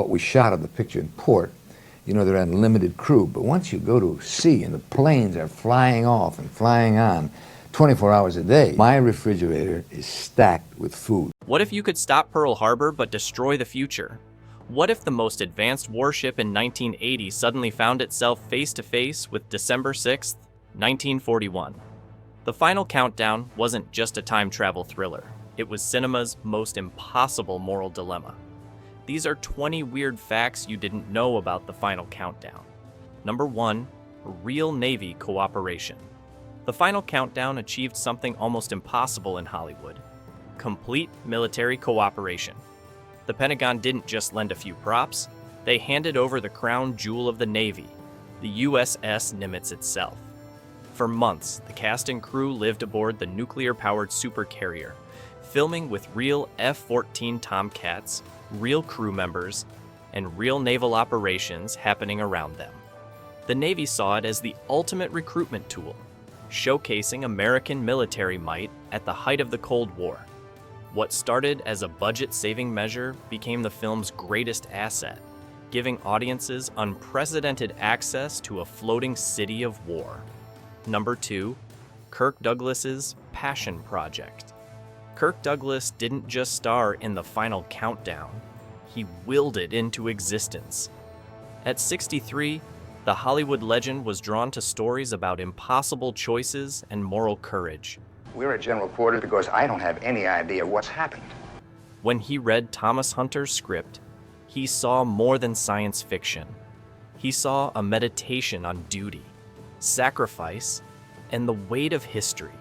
What we shot of the picture in port, you know, they're unlimited crew, but once you go to sea and the planes are flying off and flying on 24 hours a day, my refrigerator is stacked with food. What if you could stop Pearl Harbor but destroy the future? What if the most advanced warship in 1980 suddenly found itself face-to-face with December 6th, 1941? The Final Countdown wasn't just a time travel thriller. It was cinema's most impossible moral dilemma. These are 20 weird facts you didn't know about The Final Countdown. Number 1. Real Navy cooperation. The Final Countdown achieved something almost impossible in Hollywood: complete military cooperation. The Pentagon didn't just lend a few props, they handed over the crown jewel of the Navy, the USS Nimitz itself. For months, the cast and crew lived aboard the nuclear-powered supercarrier, filming with real F-14 Tomcats, real crew members, and real naval operations happening around them. The Navy saw it as the ultimate recruitment tool, showcasing American military might at the height of the Cold War. What started as a budget-saving measure became the film's greatest asset, giving audiences unprecedented access to a floating city of war. Number 2. Kirk Douglas's passion project. Kirk Douglas didn't just star in The Final Countdown, he willed it into existence. At 63, the Hollywood legend was drawn to stories about impossible choices and moral courage. We're at General Quarters because I don't have any idea what's happened. When he read Thomas Hunter's script, he saw more than science fiction. He saw a meditation on duty, sacrifice, and the weight of history.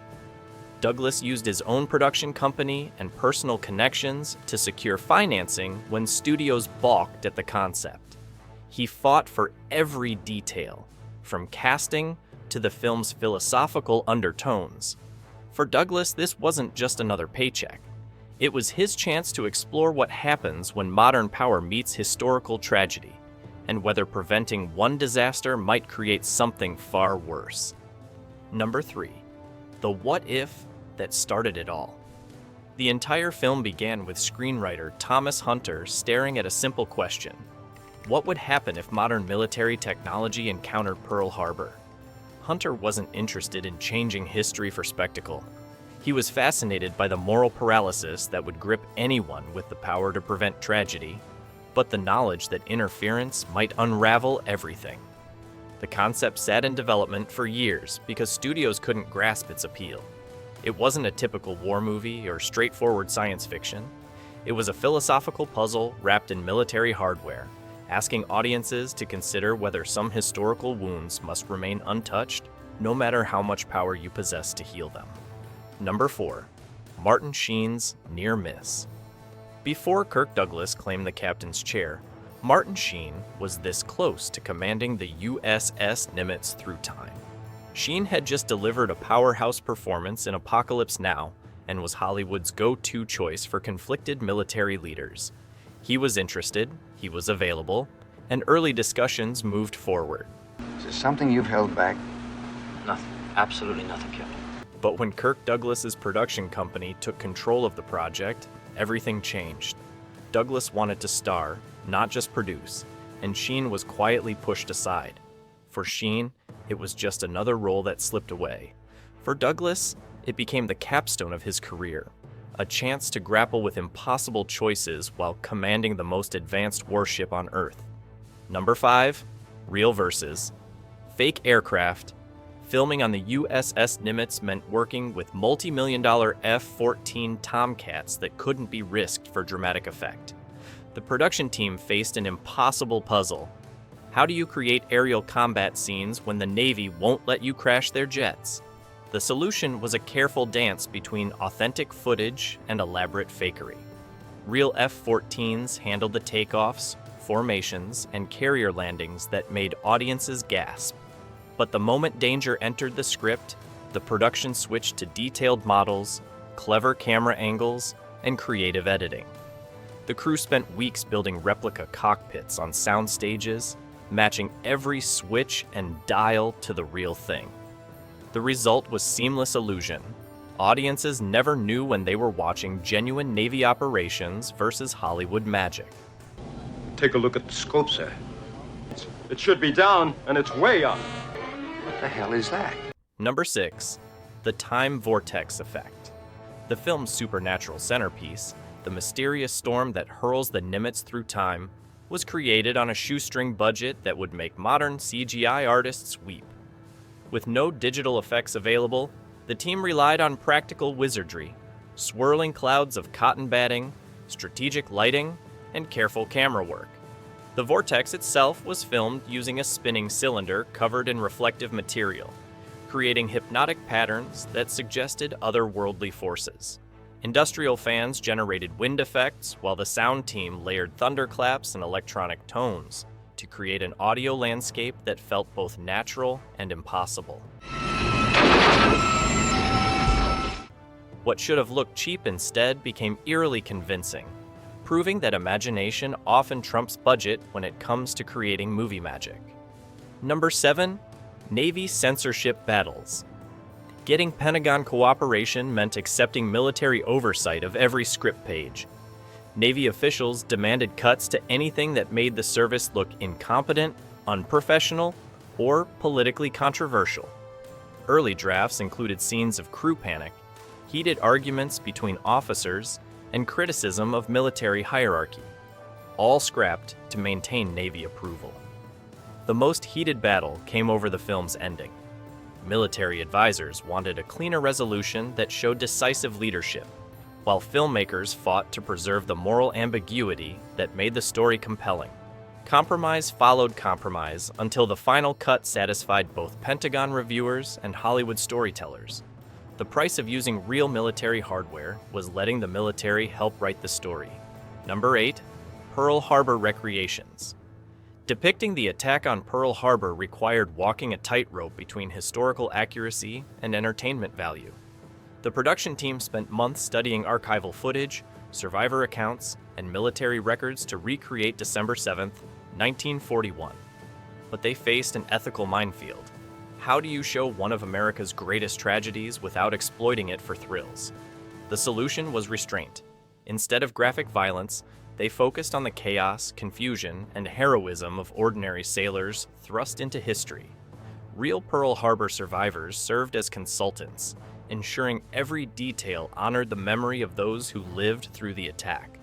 Douglas used his own production company and personal connections to secure financing when studios balked at the concept. He fought for every detail, from casting to the film's philosophical undertones. For Douglas, this wasn't just another paycheck. It was his chance to explore what happens when modern power meets historical tragedy, and whether preventing one disaster might create something far worse. Number 3. The what if that started it all. The entire film began with screenwriter Thomas Hunter staring at a simple question: what would happen if modern military technology encountered Pearl Harbor? Hunter wasn't interested in changing history for spectacle. He was fascinated by the moral paralysis that would grip anyone with the power to prevent tragedy, but the knowledge that interference might unravel everything. The concept sat in development for years because studios couldn't grasp its appeal. It wasn't a typical war movie or straightforward science fiction. It was a philosophical puzzle wrapped in military hardware, asking audiences to consider whether some historical wounds must remain untouched, no matter how much power you possess to heal them. Number 4. Martin Sheen's near miss. Before Kirk Douglas claimed the captain's chair, Martin Sheen was this close to commanding the USS Nimitz through time. Sheen had just delivered a powerhouse performance in Apocalypse Now and was Hollywood's go-to choice for conflicted military leaders. He was interested, he was available, and early discussions moved forward. Is there something you've held back? Nothing. Absolutely nothing, Captain. But when Kirk Douglas's production company took control of the project, everything changed. Douglas wanted to star, not just produce, and Sheen was quietly pushed aside. For Sheen, it was just another role that slipped away. For Douglas, it became the capstone of his career, a chance to grapple with impossible choices while commanding the most advanced warship on Earth. Number 5. Real versus. Fake aircraft. Filming on the USS Nimitz meant working with multi-million-dollar F-14 Tomcats that couldn't be risked for dramatic effect. The production team faced an impossible puzzle. How do you create aerial combat scenes when the Navy won't let you crash their jets? The solution was a careful dance between authentic footage and elaborate fakery. Real F-14s handled the takeoffs, formations, and carrier landings that made audiences gasp. But the moment danger entered the script, the production switched to detailed models, clever camera angles, and creative editing. The crew spent weeks building replica cockpits on sound stages, matching every switch and dial to the real thing. The result was seamless illusion. Audiences never knew when they were watching genuine Navy operations versus Hollywood magic. take a look at the scope, sir. It should be down, and it's way up. What the hell is that? Number 6. The time vortex effect. The film's supernatural centerpiece, the mysterious storm that hurls the Nimitz through time, was created on a shoestring budget that would make modern CGI artists weep. With no digital effects available, the team relied on practical wizardry, swirling clouds of cotton batting, strategic lighting, and careful camera work. The vortex itself was filmed using a spinning cylinder covered in reflective material, creating hypnotic patterns that suggested otherworldly forces. Industrial fans generated wind effects, while the sound team layered thunderclaps and electronic tones to create an audio landscape that felt both natural and impossible. What should have looked cheap instead became eerily convincing, proving that imagination often trumps budget when it comes to creating movie magic. Number 7. Navy censorship battles. Getting Pentagon cooperation meant accepting military oversight of every script page. Navy officials demanded cuts to anything that made the service look incompetent, unprofessional, or politically controversial. Early drafts included scenes of crew panic, heated arguments between officers, and criticism of military hierarchy, all scrapped to maintain Navy approval. The most heated battle came over the film's ending. Military advisors wanted a cleaner resolution that showed decisive leadership, while filmmakers fought to preserve the moral ambiguity that made the story compelling. Compromise followed compromise until the final cut satisfied both Pentagon reviewers and Hollywood storytellers. The price of using real military hardware was letting the military help write the story. Number 8. Pearl Harbor recreations. Depicting the attack on Pearl Harbor required walking a tightrope between historical accuracy and entertainment value. The production team spent months studying archival footage, survivor accounts, and military records to recreate December 7, 1941. But they faced an ethical minefield. How do you show one of America's greatest tragedies without exploiting it for thrills? The solution was restraint. Instead of graphic violence, they focused on the chaos, confusion, and heroism of ordinary sailors thrust into history. Real Pearl Harbor survivors served as consultants, ensuring every detail honored the memory of those who lived through the attack.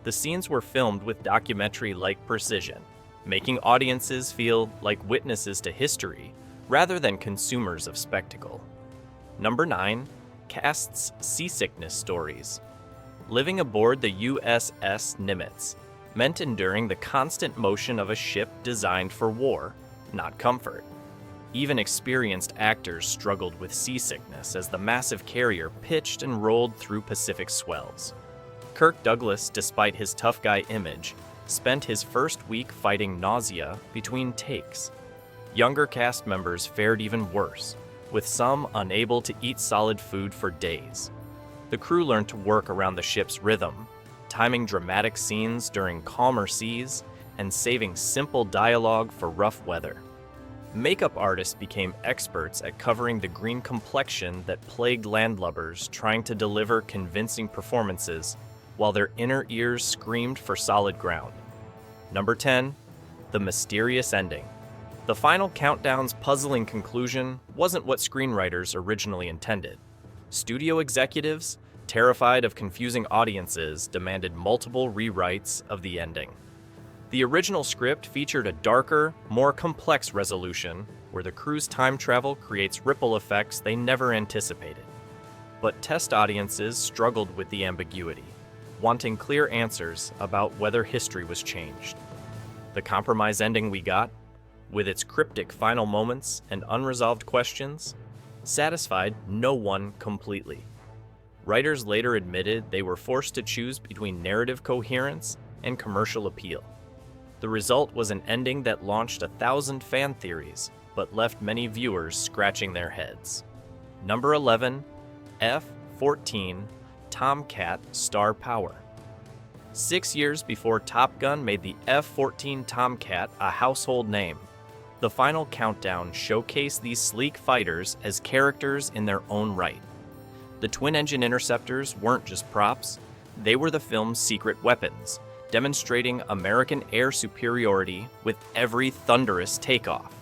The scenes were filmed with documentary-like precision, making audiences feel like witnesses to history rather than consumers of spectacle. Number 9. Cast's seasickness stories. Living aboard the USS Nimitz meant enduring the constant motion of a ship designed for war, not comfort. Even experienced actors struggled with seasickness as the massive carrier pitched and rolled through Pacific swells. Kirk Douglas, despite his tough guy image, spent his first week fighting nausea between takes. Younger cast members fared even worse, with some unable to eat solid food for days. The crew learned to work around the ship's rhythm, timing dramatic scenes during calmer seas and saving simple dialogue for rough weather. Makeup artists became experts at covering the green complexion that plagued landlubbers trying to deliver convincing performances while their inner ears screamed for solid ground. Number 10. The mysterious ending. The final countdown's puzzling conclusion wasn't what screenwriters originally intended. Studio executives, terrified of confusing audiences, demanded multiple rewrites of the ending. The original script featured a darker, more complex resolution where the crew's time travel creates ripple effects they never anticipated. But test audiences struggled with the ambiguity, wanting clear answers about whether history was changed. The compromise ending we got, with its cryptic final moments and unresolved questions, satisfied no one completely. Writers later admitted they were forced to choose between narrative coherence and commercial appeal. The result was an ending that launched 1,000 fan theories, but left many viewers scratching their heads. Number 11. F-14 Tomcat Star Power. 6 years before Top Gun made the F-14 Tomcat a household name, the final countdown showcased these sleek fighters as characters in their own right. The twin-engine interceptors weren't just props, they were the film's secret weapons, demonstrating American air superiority with every thunderous takeoff.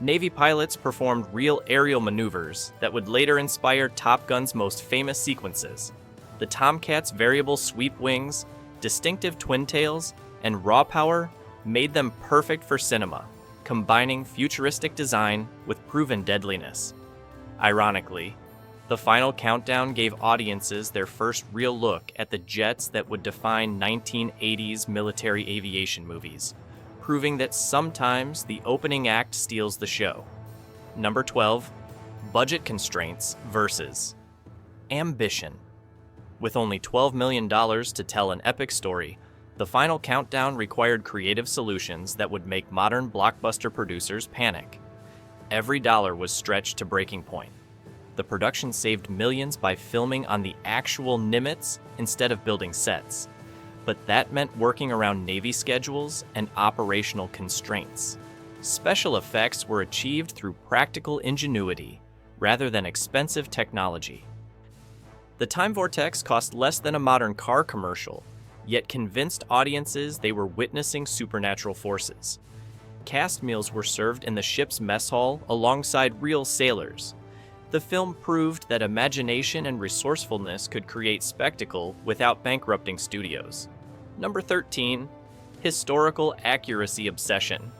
Navy pilots performed real aerial maneuvers that would later inspire Top Gun's most famous sequences. The Tomcat's variable sweep wings, distinctive twin tails, and raw power made them perfect for cinema, combining futuristic design with proven deadliness. Ironically, the final countdown gave audiences their first real look at the jets that would define 1980s military aviation movies, proving that sometimes the opening act steals the show. Number 12, budget constraints versus ambition. With only $12 million to tell an epic story, the final countdown required creative solutions that would make modern blockbuster producers panic. Every dollar was stretched to breaking point. The production saved millions by filming on the actual Nimitz instead of building sets. But that meant working around Navy schedules and operational constraints. Special effects were achieved through practical ingenuity rather than expensive technology. The time vortex cost less than a modern car commercial, yet convinced audiences they were witnessing supernatural forces. Cast meals were served in the ship's mess hall alongside real sailors. The film proved that imagination and resourcefulness could create spectacle without bankrupting studios. Number 13, historical accuracy obsession.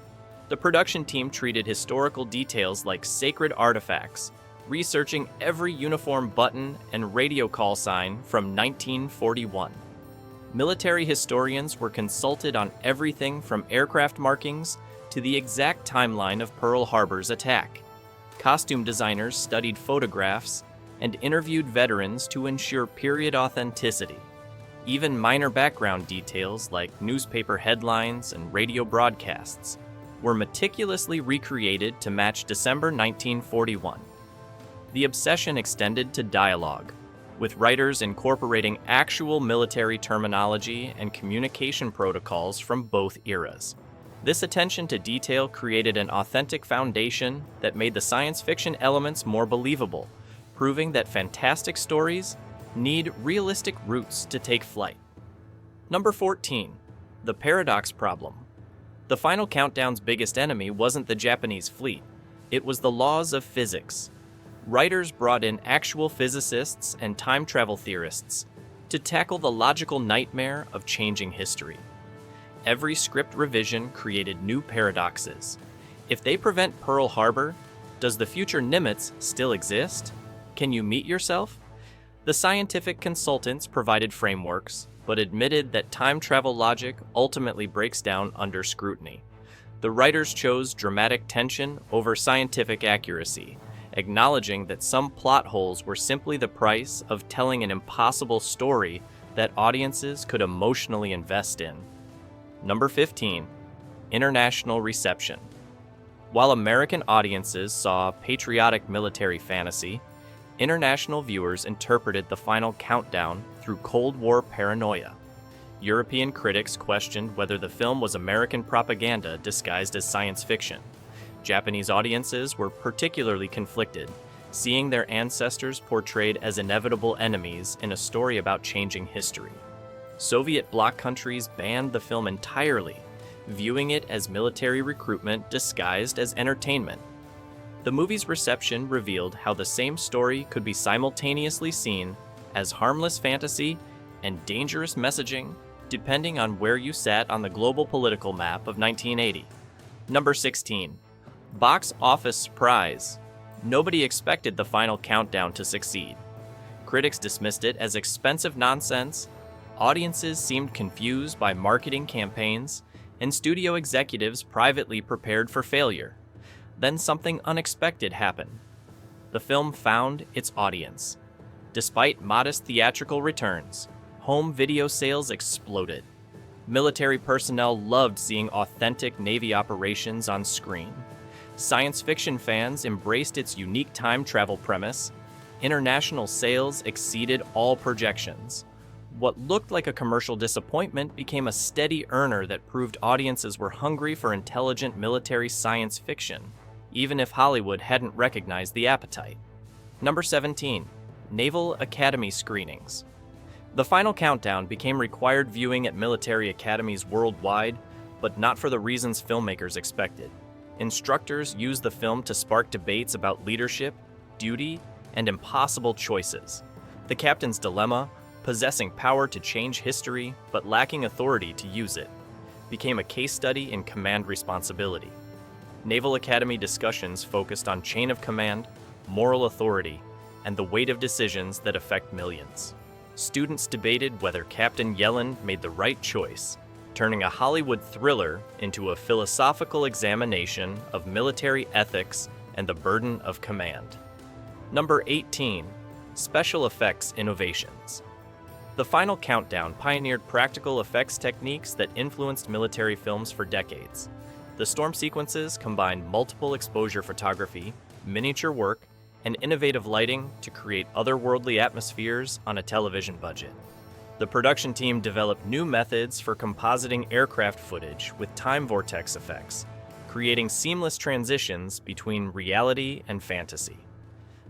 The production team treated historical details like sacred artifacts, researching every uniform button and radio call sign from 1941. Military historians were consulted on everything from aircraft markings to the exact timeline of Pearl Harbor's attack. Costume designers studied photographs and interviewed veterans to ensure period authenticity. Even minor background details like newspaper headlines and radio broadcasts were meticulously recreated to match December 1941. The obsession extended to dialogue, with writers incorporating actual military terminology and communication protocols from both eras. This attention to detail created an authentic foundation that made the science fiction elements more believable, proving that fantastic stories need realistic roots to take flight. Number 14, the paradox problem. The final countdown's biggest enemy wasn't the Japanese fleet, it was the laws of physics. Writers brought in actual physicists and time travel theorists to tackle the logical nightmare of changing history. Every script revision created new paradoxes. If they prevent Pearl Harbor, does the future Nimitz still exist? Can you meet yourself? The scientific consultants provided frameworks, but admitted that time travel logic ultimately breaks down under scrutiny. The writers chose dramatic tension over scientific accuracy, acknowledging that some plot holes were simply the price of telling an impossible story that audiences could emotionally invest in. Number 15, international reception. While American audiences saw patriotic military fantasy, international viewers interpreted the final countdown through Cold War paranoia. European critics questioned whether the film was American propaganda disguised as science fiction. Japanese audiences were particularly conflicted, seeing their ancestors portrayed as inevitable enemies in a story about changing history. Soviet bloc countries banned the film entirely, viewing it as military recruitment disguised as entertainment. The movie's reception revealed how the same story could be simultaneously seen as harmless fantasy and dangerous messaging, depending on where you sat on the global political map of 1980. Number 16. Box office surprise. Nobody expected the final countdown to succeed. Critics dismissed it as expensive nonsense, audiences seemed confused by marketing campaigns, and studio executives privately prepared for failure. Then something unexpected happened. The film found its audience. Despite modest theatrical returns, home video sales exploded. Military personnel loved seeing authentic Navy operations on screen. Science fiction fans embraced its unique time travel premise. International sales exceeded all projections. What looked like a commercial disappointment became a steady earner that proved audiences were hungry for intelligent military science fiction, even if Hollywood hadn't recognized the appetite. Number 17. Naval Academy screenings. The final countdown became required viewing at military academies worldwide, but not for the reasons filmmakers expected. Instructors used the film to spark debates about leadership, duty, and impossible choices. The captain's dilemma, possessing power to change history but lacking authority to use it, became a case study in command responsibility. Naval Academy discussions focused on chain of command, moral authority, and the weight of decisions that affect millions. Students debated whether Captain Yellen made the right choice, turning a Hollywood thriller into a philosophical examination of military ethics and the burden of command. Number 18. Special effects innovations. The final countdown pioneered practical effects techniques that influenced military films for decades. The storm sequences combined multiple exposure photography, miniature work, and innovative lighting to create otherworldly atmospheres on a television budget. The production team developed new methods for compositing aircraft footage with time vortex effects, creating seamless transitions between reality and fantasy.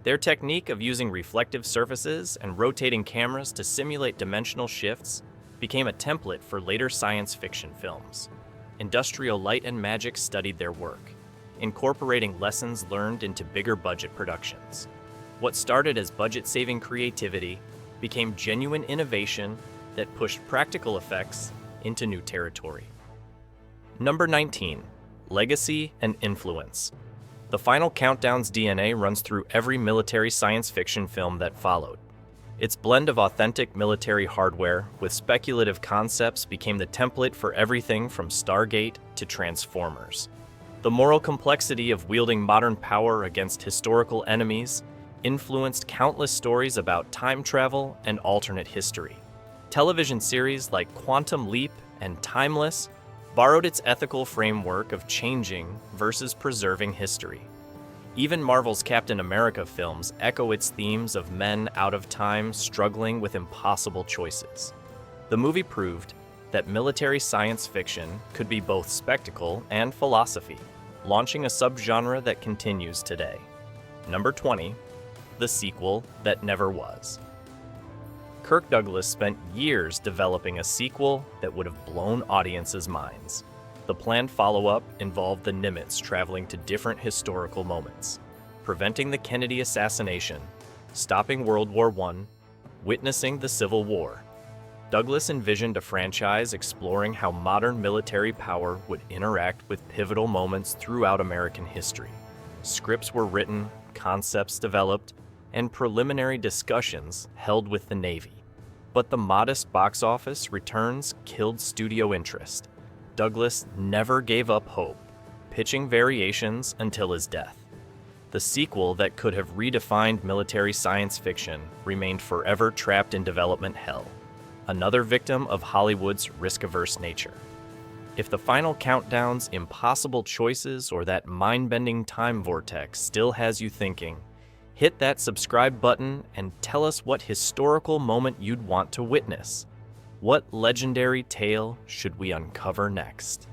Their technique of using reflective surfaces and rotating cameras to simulate dimensional shifts became a template for later science fiction films. Industrial Light and Magic studied their work, incorporating lessons learned into bigger budget productions. What started as budget-saving creativity became genuine innovation that pushed practical effects into new territory. Number 19. Legacy and influence. The final countdown's DNA runs through every military science fiction film that followed. Its blend of authentic military hardware with speculative concepts became the template for everything from Stargate to Transformers. The moral complexity of wielding modern power against historical enemies influenced countless stories about time travel and alternate history. Television series like Quantum Leap and Timeless borrowed its ethical framework of changing versus preserving history. Even Marvel's Captain America films echo its themes of men out of time struggling with impossible choices. The movie proved that military science fiction could be both spectacle and philosophy, launching a subgenre that continues today. Number 20. The sequel that never was. Kirk Douglas spent years developing a sequel that would have blown audiences' minds. The planned follow-up involved the Nimitz traveling to different historical moments, preventing the Kennedy assassination, stopping World War I, witnessing the Civil War. Douglas envisioned a franchise exploring how modern military power would interact with pivotal moments throughout American history. Scripts were written, concepts developed, and preliminary discussions held with the Navy. But the modest box office returns killed studio interest. Douglas never gave up hope, pitching variations until his death. The sequel that could have redefined military science fiction remained forever trapped in development hell, another victim of Hollywood's risk-averse nature. If the final countdown's impossible choices or that mind-bending time vortex still has you thinking, hit that subscribe button and tell us what historical moment you'd want to witness. What legendary tale should we uncover next?